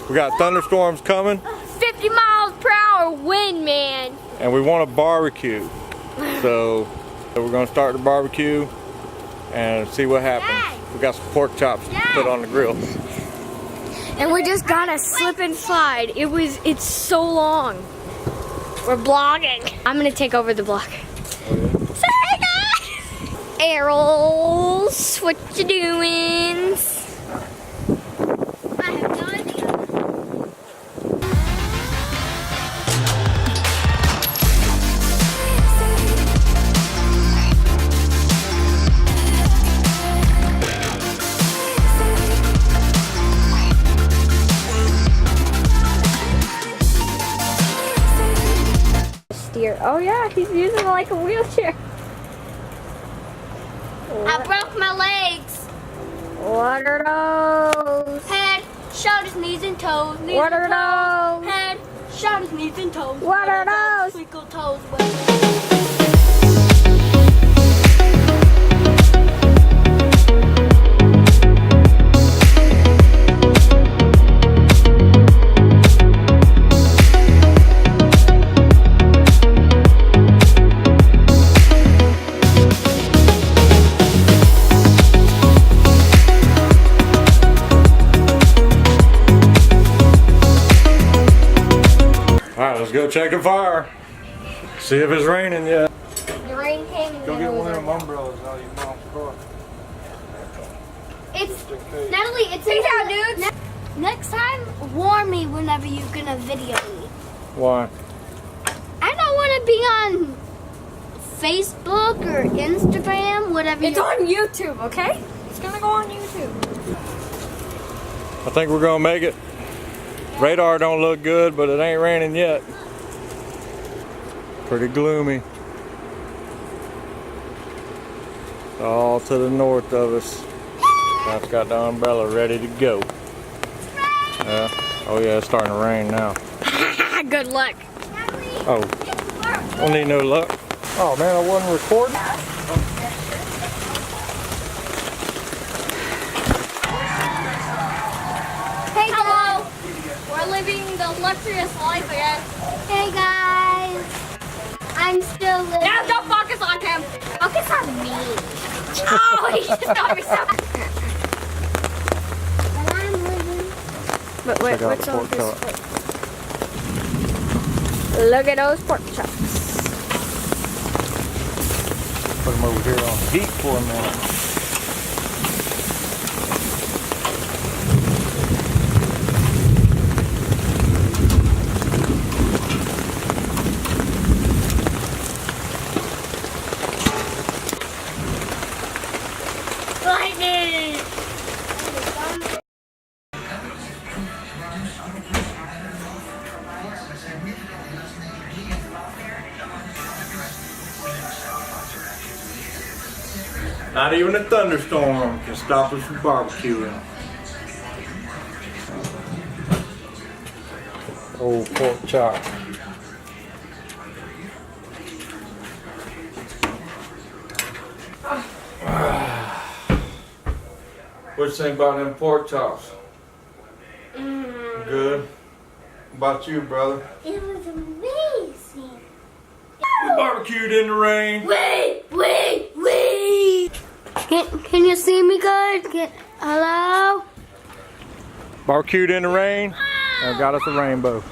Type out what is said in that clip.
We got thunderstorms coming. 50 miles per hour wind, man. And we want a barbecue. So we're gonna start the barbecue and see what happens. We got some pork chops to put on the grill. And we just got a slip and slide. It's so long. We're vlogging. I'm gonna take over the vlog. Sorry guys! Errol's, what you doing? I have no idea. Steer. Oh yeah, he's using it like a wheelchair. I broke my legs. What are those? Head, shoulders, knees and toes. Knees what are those? Head, shoulders, knees and toes. What are those? Twinkle toes. Alright, let's go check the fire. See if it's raining yet. The rain came and Go get one of them over. umbrellas out of your mom's car. It's Natalie, it's in here, dude. Next time, warn me whenever you're gonna video me. Why? I don't want to be on Facebook or Instagram, whatever. It's on YouTube, okay? It's gonna go on YouTube. I think we're gonna make it. Radar don't look good, but it ain't raining yet. Pretty gloomy. All to the north of us. I've got the umbrella ready to go. Oh yeah, it's starting to rain now. Good luck. Oh, don't need no luck. Oh man, I wasn't recording. Hey, hello. We're living the luxurious life again. Hey guys. I'm still living. Now don't focus on him. Focus on me. Oh, he just got me so. But I'm living. But wait, Check out what's the on pork this? chop. Look at those pork chops. Put them over here on heat for a minute. Lightning. Not even a thunderstorm can stop us from barbecuing. Old pork chop. What you think about them pork chops? Good. What about you, brother? It was amazing. We barbecued in the rain. Wait. Can you see me good? Hello? Barbecued in the rain and got us a rainbow.